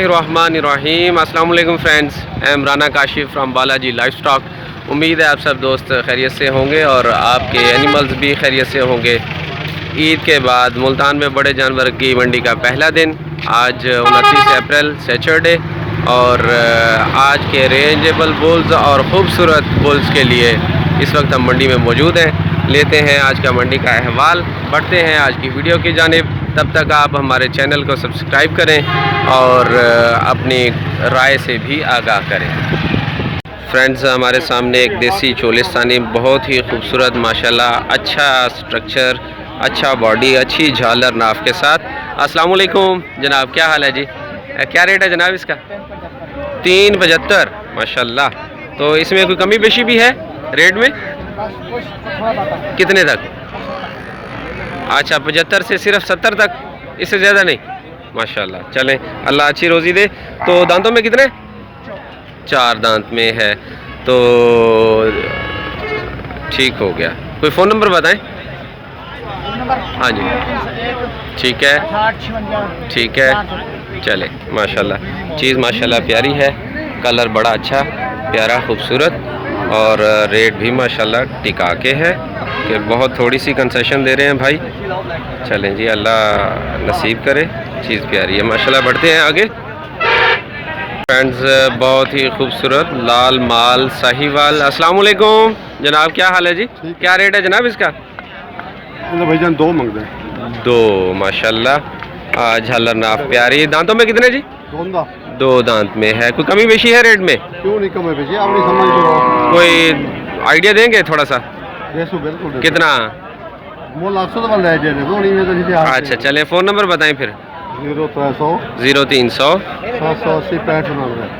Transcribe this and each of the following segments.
रहमानिर्रहीम। अस्सलाम वालेकुम friends, I am Rana Kashif from Balaji life stock. उम्मीद है आप सब दोस्त खैरियत से होंगे और आपके एनिमल्स भी खैरियत से होंगे। ईद के बाद मुल्तान में बड़े जानवर की मंडी का पहला दिन, आज 29 अप्रैल सैटरडे, और आज के रेंजेबल बुल्स और ख़ूबसूरत बुल्स के लिए इस वक्त हम मंडी में मौजूद हैं। लेते हैं आज का मंडी का अहवाल, बढ़ते हैं आज की वीडियो की जानिब। तब तक आप हमारे चैनल को सब्सक्राइब करें और अपनी राय से भी आगाह करें। फ्रेंड्स, हमारे सामने एक देसी चोलिस्तानी बहुत ही खूबसूरत माशाल्लाह, अच्छा स्ट्रक्चर, अच्छा बॉडी, अच्छी झालर नाफ के साथ। अस्सलाम वालेकुम जनाब, क्या हाल है जी? क्या रेट है जनाब इसका? 375 माशाल्लाह। तो इसमें कोई कमी पेशी भी है रेट में? कितने तक? अच्छा, 75 से सिर्फ 70 तक, इससे ज़्यादा नहीं? माशाल्लाह, चलें, अल्लाह अच्छी रोज़ी दे। तो दांतों में कितने? 4 दांत में है, तो ठीक हो गया। कोई फ़ोन नंबर बताएं? हाँ जी, ठीक है, ठीक है, चले। माशाल्लाह, चीज़ माशाल्लाह प्यारी है, कलर बड़ा अच्छा प्यारा खूबसूरत, और रेट भी माशाल्लाह टिका के है कि बहुत थोड़ी सी कंसेशन दे रहे हैं भाई। चलें जी, अल्लाह नसीब करे, चीज़ प्यारी है माशाल्लाह। बढ़ते हैं आगे। फ्रेंड्स, बहुत ही खूबसूरत लाल माल साहिवाल। अस्सलाम वालेकुम जनाब, क्या हाल है जी? क्या रेट है जनाब इसका? भाईजान 2 मांग रहे हैं। 2 माशाल्लाह, झालर नाफ प्यारी। दांतों में कितने जी? 2 दांत में है। कोई कमी बेशी है रेट में? क्यों नहीं कमी बेशी, आप नहीं समझ। कोई आइडिया देंगे थोड़ा सा? बिल्कुल। कितना? तो अच्छा, चलें, फ़ोन नंबर बताएं फिर। 0300 0300 780 65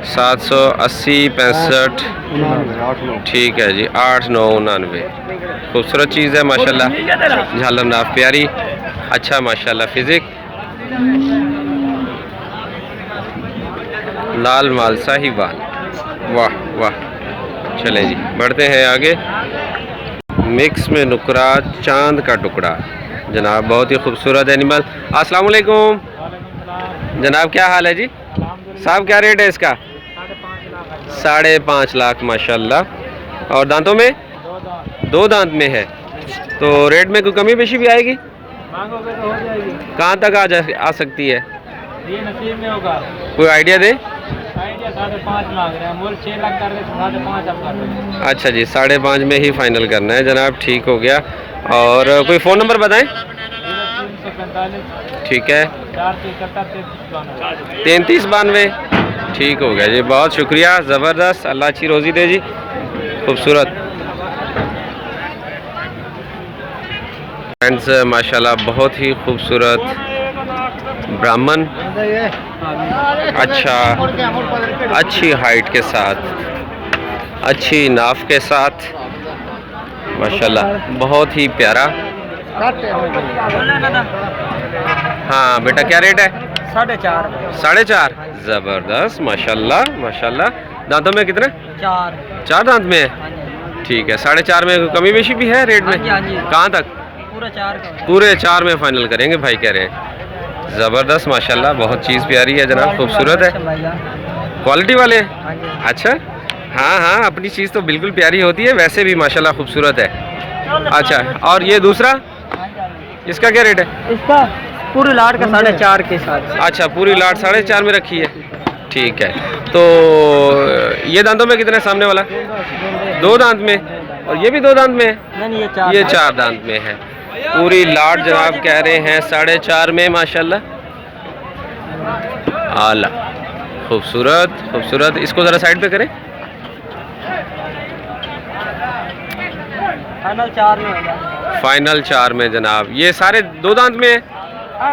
780 65। ठीक है जी, 8999। खूबसूरत चीज़ है माशाल्लाह, झालर नाफ प्यारी, अच्छा माशाल्लाह फिजिक, लाल माल साहिवाल, वाह वाह। चलें जी, बढ़ते हैं आगे। मिक्स में नुकरा चांद का टुकड़ा जनाब, बहुत ही खूबसूरत एनिमल। अस्सलाम वालेकुम जनाब, क्या हाल है जी? साहब, क्या रेट है इसका? 5.5 लाख माशाल्लाह। और दांतों में? 2 दांत में है। तो रेट में कोई कमी पेशी भी आएगी? कहाँ तक आ सकती है? ये नसीब में होगा। कोई आइडिया दे? 5.5 मांग रहे हैं, मूल 6 लाख कर रहे, 5.5 आप कर रहे हैं। अच्छा जी, 5.5 में ही फाइनल करना है जनाब, ठीक हो गया। और कोई फ़ोन नंबर बताएं? 0345 ठीक है, 473 3392। ठीक हो गया जी, बहुत शुक्रिया, ज़बरदस्त, अल्लाह अच्छी रोज़ी दे जी। खूबसूरत फ्रेंड्स, माशाल्लाह बहुत ही खूबसूरत ब्राह्मण, अच्छा, अच्छी हाइट के साथ, अच्छी नाफ के साथ माशाल्लाह, बहुत ही प्यारा। हाँ बेटा, क्या रेट है? 4.5 4.5। ज़बरदस्त माशाल्लाह माशाल्लाह। दांतों में कितने? 4 दांत में है। ठीक है, 4.5 में कमी बेशी भी है रेट में? कहाँ तक? पूरे 4 में फाइनल करेंगे भाई कह रहे हैं। ज़बरदस्त माशाल्लाह, बहुत चीज़ प्यारी है जनाब, खूबसूरत है, क्वालिटी वाले। अच्छा, हाँ हाँ, अपनी चीज़ तो बिल्कुल प्यारी होती है, वैसे भी माशाल्लाह खूबसूरत है। अच्छा, और ये दूसरा, इसका क्या रेट है? इसका पूरी लाट का 4.5 के साथ। अच्छा, पूरी लाट 4.5 में रखी है। ठीक है, तो ये दांतों में कितने? सामने वाला 2 दांत में, और ये भी 2 दांत में है? नहीं, ये 4 दांत में है। पूरी लाट जनाब कह रहे हैं 4.5 में माशाल्लाह, आला, खूबसूरत खूबसूरत। इसको ज़रा साइड पे करें। फाइनल 4 में होगा। फाइनल 4 में जनाब। ये सारे 2 दांत में है?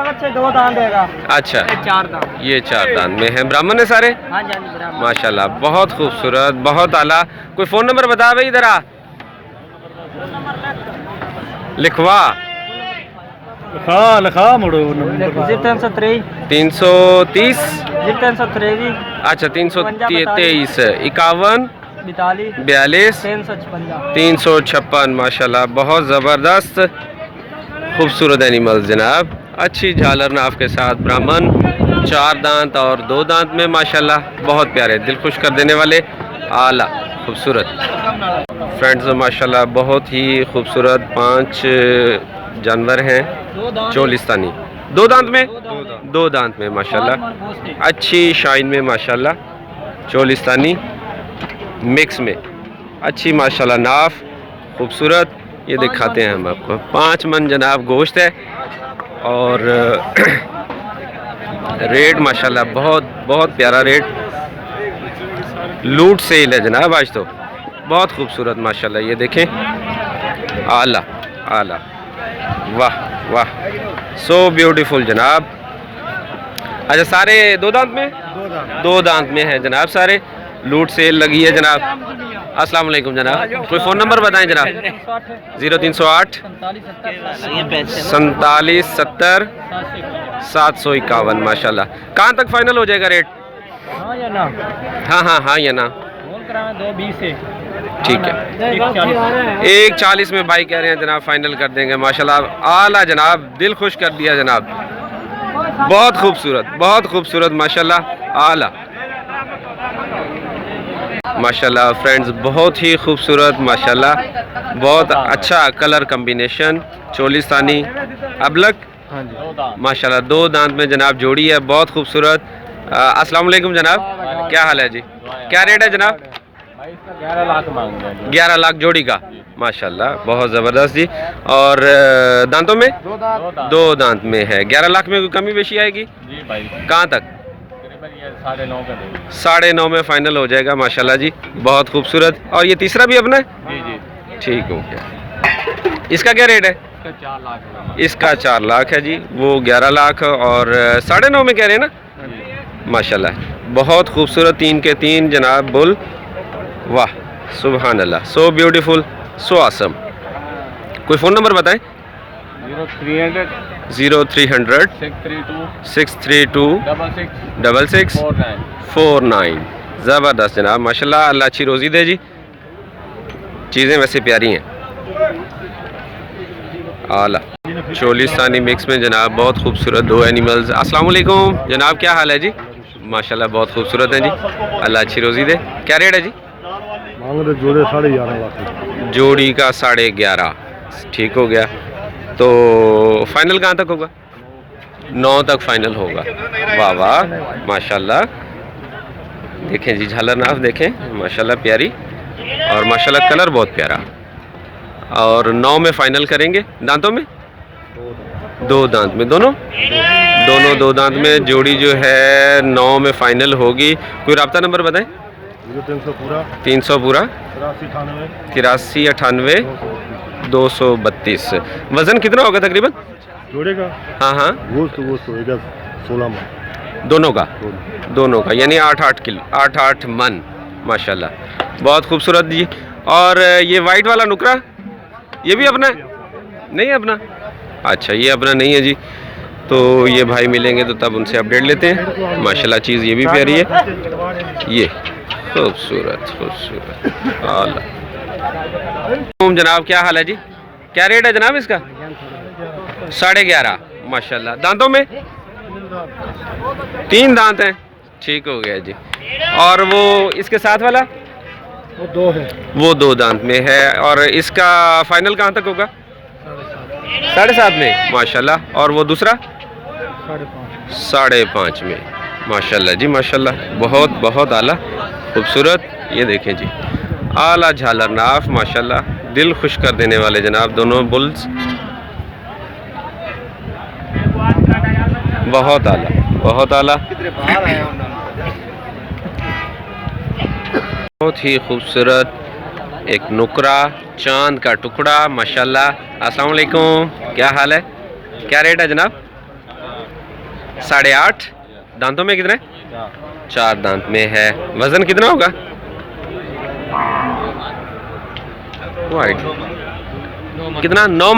बच्चे 2 दांत देगा। अच्छा, 4 दांत। ये 4 दांत में है। ब्राह्मण है सारे? हाँ जी, माशाल्लाह, बहुत खूबसूरत, बहुत आला। कोई फ़ोन नंबर बता भाई इधर आ, लिखवा। लिखा मुड़ो 330 330। 323 अच्छा, 323 51 42 356 माशाल्लाह, बहुत ज़बरदस्त खूबसूरत एनिमल जनाब, अच्छी झालर नाफ के साथ ब्राह्मण, 4 दांत और 2 दांत में माशाल्लाह, बहुत प्यारे, दिल खुश कर देने वाले, आला खूबसूरत। फ्रेंड्स माशाल्लाह बहुत ही खूबसूरत 5 जानवर हैं चोलिस्तानी। 2 दांत में, 2 दांत में माशाल्लाह, अच्छी शाइन में माशाल्लाह, चोलिस्तानी मिक्स में अच्छी माशाल्लाह नाफ खूबसूरत। ये दिखाते हैं हम आपको, 5 मन जनाब गोश्त है और रेट माशाल्लाह बहुत प्यारा रेट, लूट सेल है जनाब आज तो, बहुत खूबसूरत माशाल्लाह। ये देखें, आला आला, वाह वाह, सो ब्यूटीफुल जनाब। अच्छा सारे 2 दांत में, 2 दांत में है जनाब, सारे लूट सेल लगी है जनाब। अस्सलाम वालेकुम जनाब, कोई फ़ोन नंबर बताएं जनाब। 0308 47 70 751 माशाल्लाह। कहाँ तक फाइनल हो जाएगा रेट? हाँ या ना? हाँ या ना, बोल कर 220 से ठीक है। 140 में भाई कह रहे हैं जनाब, फाइनल कर देंगे माशाल्लाह। आला जनाब, दिल खुश कर दिया जनाब, बहुत खूबसूरत माशाल्लाह, आला माशाल्लाह। फ्रेंड्स बहुत ही खूबसूरत माशाल्लाह, बहुत अच्छा कलर कम्बिनेशन, चोलिस्तानी अबलक माशाल्लाह, 2 दांत में जनाब जोड़ी है, बहुत खूबसूरत। अस्सलाम वालेकुम जनाब, क्या हाल है जी? क्या रेट है जनाब? 11 लाख मांग रहे हैं। 11 लाख जोड़ी का माशाल्लाह, बहुत ज़बरदस्त जी। और दांतों में 2 दांत में है, 11 लाख में कोई कमी बेशी आएगी जी भाई? कहाँ तक? 9.5 का 9.5 में फाइनल हो जाएगा माशाल्लाह जी, बहुत खूबसूरत। और ये तीसरा भी अपना है? जी ठीक हो गया। इसका क्या रेट है? इसका 4 लाख। इसका 4 लाख है जी, वो 11 लाख और 9.5 में कह रहे हैं ना माशाल्लाह, बहुत खूबसूरत, 3 के 3 जनाब बुल, वाह सुबहान अल्लाह, सो ब्यूटीफुल, सो आसम। कोई फ़ोन नंबर बताएं। 0300 632 66 49। ज़बरदस्त जनाब माशाल्लाह, अल्लाह अच्छी रोज़ी दे जी, चीज़ें वैसे प्यारी हैं, आला चोलिस्तानी मिक्स में जनाब, बहुत खूबसूरत 2 एनिमल्स। अस्सलाम वालेकुम जनाब, क्या हाल है जी? माशाल्लाह बहुत खूबसूरत है जी, अल्लाह अच्छी रोज़ी दे। क्या रेट है जी? मांग रहे जोड़े 11.5 लाख, जोड़ी का 11.5, ठीक हो गया। तो फाइनल कहाँ तक होगा? 9 तक फाइनल होगा। वाह वाह माशाल्लाह, देखें जी झालर नाफ देखें माशाल्लाह, प्यारी, और माशाल्लाह कलर बहुत प्यारा। और 9 में फाइनल करेंगे। दांतों में 2 दांत में, दोनों 2 दांत में जोड़ी जो है 9 में फाइनल होगी। कोई राब्ता नंबर बताएं। 300 पूरा 83 98 232। वज़न कितना होगा तकरीबन जोड़े का? हाँ गोश्त होगा 16 मन दोनों का यानी 8-8 किलो, 8-8 मन माशाल्लाह, बहुत खूबसूरत जी। और ये वाइट वाला नुकरा, ये भी अपना है? नहीं अपना, अच्छा ये अपना नहीं है जी। तो ये भाई मिलेंगे तो तब उनसे अपडेट लेते हैं। माशाल्लाह चीज़ ये भी प्यारी है, ये खूबसूरत आला। जनाब क्या हाल है जी? क्या रेट है जनाब इसका? 11.5 माशाल्लाह। दांतों में 3 दांत हैं, ठीक हो गया जी। और वो इसके साथ वाला वो 2 है, वो 2 दांत में है। और इसका फाइनल कहाँ तक होगा? 7.5 में माशाल्लाह। और वो दूसरा 5.5 में माशाल्लाह जी, माशाल्लाह बहुत आला खूबसूरत। ये देखें जी, आला झालर नाफ माशाल्लाह, दिल खुश कर देने वाले जनाब, दोनों बुल्स बहुत आला बहुत ही खूबसूरत एक नुकरा, चांद का टुकड़ा माशाल्लाह। अस्सलाम वालेकुम, क्या हाल है? क्या रेट है जनाब? 8.5। दांतों में कितने? 4 दांत में है। वजन कितना होगा? वाइट कितना? 9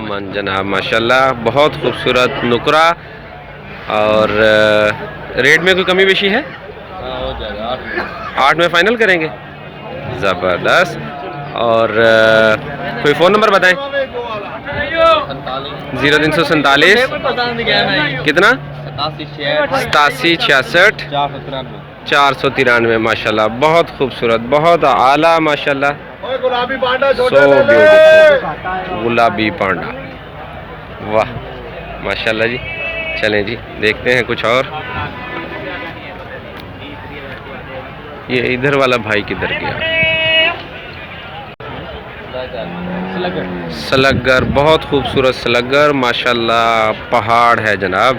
मन जनाब माशाल्लाह, बहुत खूबसूरत नुकरा। और रेट में कोई कमी बेशी है? 8 में फाइनल करेंगे, ज़बरदस्त। और कोई फ़ोन नंबर बताएं। 0347 कितना? 87 493 माशाल्लाह, बहुत खूबसूरत, बहुत आला माशाल्लाह। गुलाबी पांडा सो ब्यूटीफुल गुलाबी पांडा, वाह माशाल्लाह जी। चलें जी देखते हैं कुछ और। ये इधर वाला भाई किधर गया? सलगर, बहुत खूबसूरत सलगर माशाल्लाह, पहाड़ है जनाब,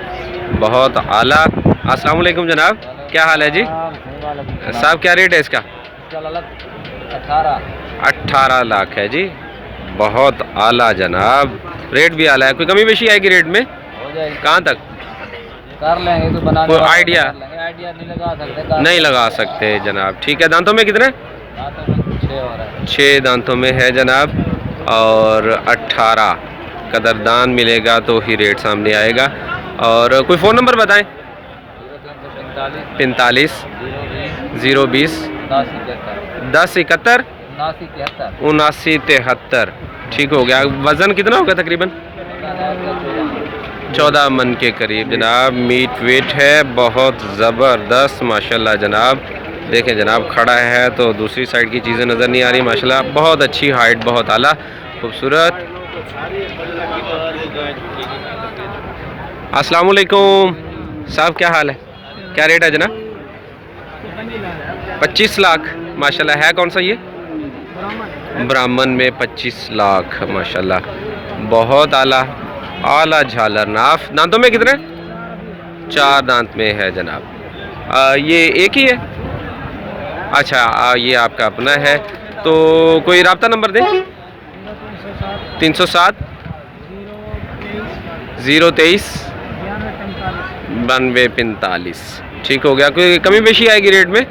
बहुत आला। अस्सलाम वालेकुम जनाब, क्या हाल है जी? साहब क्या रेट है इसका? 18 लाख है जी, बहुत आला जनाब, रेट भी आला है। कोई कमी बेशी आएगी रेट में? कहाँ तक कर लेंगे तो बना कोई आइडिया नहीं लगा सकते जनाब। ठीक है, दांतों में कितने? 6 दांतों में है जनाब, और 18 कदरदान मिलेगा तो ही रेट सामने आएगा। और कोई फ़ोन नंबर बताएं? 45 020 10 71 79 73। ठीक हो गया। वज़न कितना होगा तकरीबन? 14 मन के करीब जनाब। मीट वेट है, बहुत ज़बरदस्त माशाल्लाह जनाब। देखें जनाब, खड़ा है तो दूसरी साइड की चीज़ें नज़र नहीं आ रही माशाल्लाह, बहुत अच्छी हाइट, बहुत आला, खूबसूरत। अस्सलाम वालेकुम साहब, क्या हाल है? क्या रेट है जनाब? 25 लाख माशाल्लाह। है कौन सा ये? ब्राह्मण में 25 लाख माशाल्लाह, बहुत आला, आला झालर नाफ। दांतों में कितने? 4 दांत में है जनाब। ये एक ही है? अच्छा, ये आपका अपना है। तो कोई राब्ता नंबर दें? 307 023 92 45। ठीक हो गया। कोई कमी बेशी आएगी रेट में?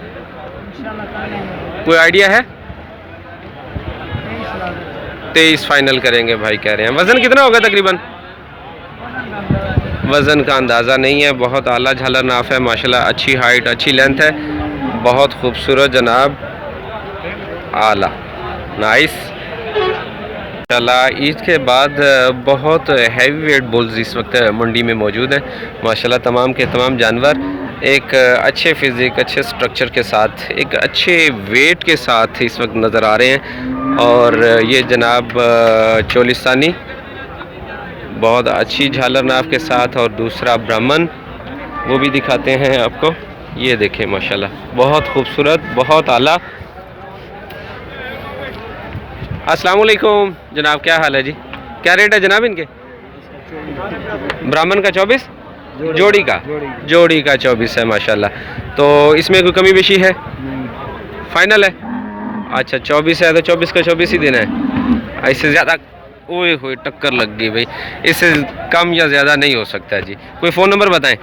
कोई आइडिया है? 23 फाइनल करेंगे भाई कह रहे हैं। वज़न कितना होगा तकरीबन? वज़न का अंदाज़ा नहीं है, बहुत आला झालर नाफ है माशाल्लाह, अच्छी हाइट, अच्छी लेंथ है, बहुत खूबसूरत जनाब, आला, नाइस माशाल्लाह। ईद के बाद बहुत हैवी वेट बुल्स इस वक्त मंडी में मौजूद हैं माशाल्लाह। तमाम के तमाम जानवर एक अच्छे फिज़िक, अच्छे स्ट्रक्चर के साथ, एक अच्छे वेट के साथ इस वक्त नज़र आ रहे हैं। और ये जनाब चोलिस्तानी, बहुत अच्छी झालर नाफ के साथ, और दूसरा ब्राह्मण, वो भी दिखाते हैं आपको। ये देखें माशाल्लाह, बहुत खूबसूरत, बहुत आला। अस्सलाम वालेकुम जनाब, क्या हाल है जी? क्या रेट है जनाब इनके? ब्राह्मण का 24, जोड़ी का 24 है माशाल्लाह। तो इसमें कोई कमी बेशी है? फाइनल है? अच्छा 24 है तो 24 का 24 ही देना है। इससे ज़्यादा, ओए होए टक्कर लग गई भाई, इससे कम या ज़्यादा नहीं हो सकता जी। कोई फ़ोन नंबर बताएं?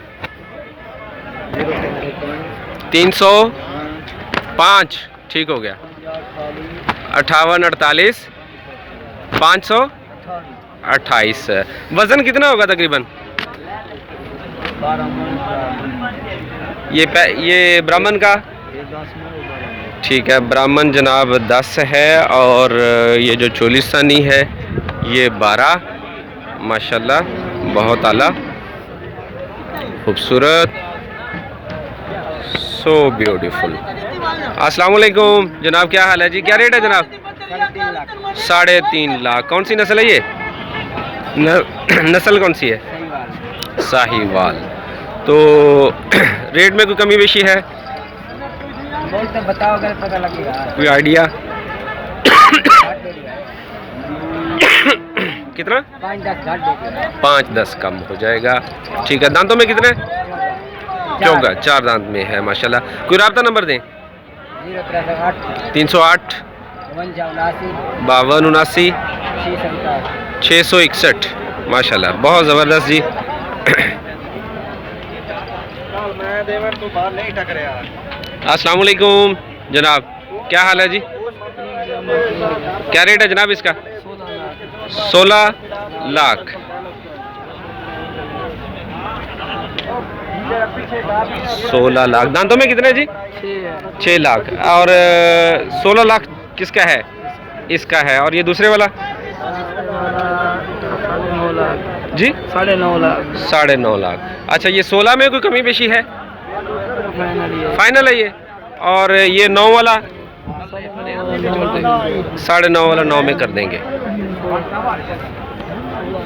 305। ठीक हो गया। 58 48 528। वज़न कितना होगा तकरीबन? ये ब्राह्मण का? ठीक है, ब्राह्मण जनाब 10 है, और ये जो चोलिस्तानी है ये 12 माशाल्लाह, बहुत आला, खूबसूरत, सो ब्यूटीफुल। अस्सलाम वालेकुम जनाब, क्या हाल है जी? क्या रेट है जनाब? 3.5 लाख। कौन सी नस्ल है ये? नस्ल कौन सी है? साहीवाल। तो रेट में कोई कमी बेशी है? बताओ, अगर पता लगेगा। कोई आइडिया? कितना? 5-10 कम हो जाएगा। ठीक है। दांतों में कितने? 4 दांत में है माशाल्लाह। कोई राब्ता नंबर दें? 308 52 79 661 माशाल्लाह, बहुत ज़बरदस्त जी। अस्सलाम वालेकुम जनाब, क्या हाल है जी? क्या रेट है जनाब इसका? 16 लाख। 16 लाख। दांतों में कितने जी? 6 लाख। और 16 लाख किसका है? इसका है। और ये दूसरे वाला जी 9.5 लाख 9.5 लाख। अच्छा, ये 16 में कोई कमी पेशी है? फाइनल है ये। और ये 9 वाला 9.5 वाला 9 में कर देंगे।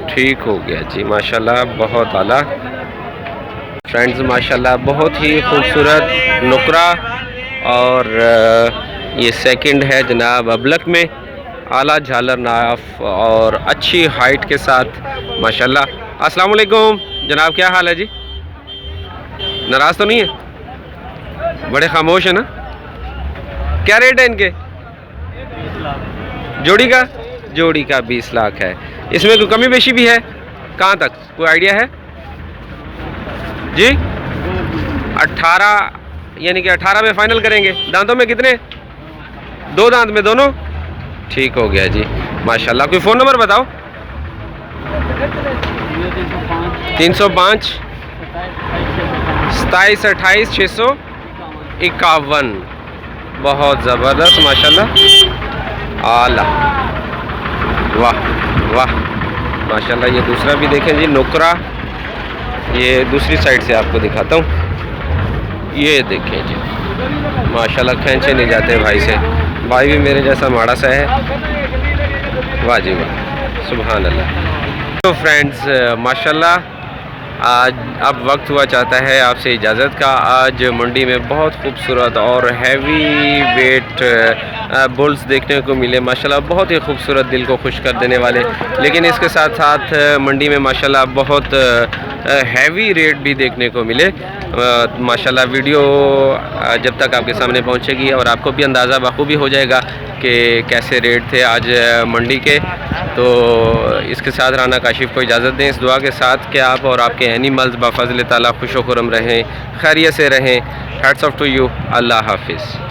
ठीक हो गया जी, माशाल्लाह बहुत आला। फ्रेंड्स माशाल्लाह बहुत ही खूबसूरत नुकरा, और ये सेकंड है जनाब अबलक में, आला झालर नाफ और अच्छी हाइट के साथ माशाल्लाह। अस्सलाम वालेकुम जनाब, क्या हाल है जी? नाराज़ तो नहीं है? बड़े खामोश है ना? क्या रेट है इनके? जोड़ी का 20 लाख है। इसमें कोई कमी बेशी भी है? कहाँ तक कोई आइडिया है जी? 18, यानी कि 18 में फाइनल करेंगे। दांतों में कितने? 2 दांत में दोनों? ठीक हो गया जी माशाल्लाह। कोई फ़ोन नंबर बताओ। 305 27 28 651। बहुत ज़बरदस्त माशाल्लाह, आला, वाह वाह माशाल्लाह। ये दूसरा भी देखें जी नुकरा, ये दूसरी साइड से आपको दिखाता हूँ। ये देखें जी माशाल्लाह, खींचे नहीं जाते भाई से। भाई भी मेरे जैसा माड़ा सा है। वाह जी वाह, सुभान अल्लाह। तो फ्रेंड्स माशाल्लाह आज अब वक्त हुआ चाहता है आपसे इजाज़त का। आज मंडी में बहुत खूबसूरत और हैवी वेट बुल्स देखने को मिले माशाल्लाह, बहुत ही खूबसूरत, दिल को खुश कर देने वाले। लेकिन इसके साथ साथ मंडी में माशाल्लाह बहुत हैवी रेट भी देखने को मिले माशाल्लाह। वीडियो जब तक आपके सामने पहुंचेगी और आपको भी अंदाज़ा बखूबी हो जाएगा कि कैसे रेट थे आज मंडी के। तो इसके साथ राना काशिफ को इजाज़त दें, इस दुआ के साथ कि आप और आपके एनिमल्स बफ़ज़ल ताला खुश व खुर्रम रहें, खैरियत से रहें। Hats off to you. अल्लाह हाफिज़।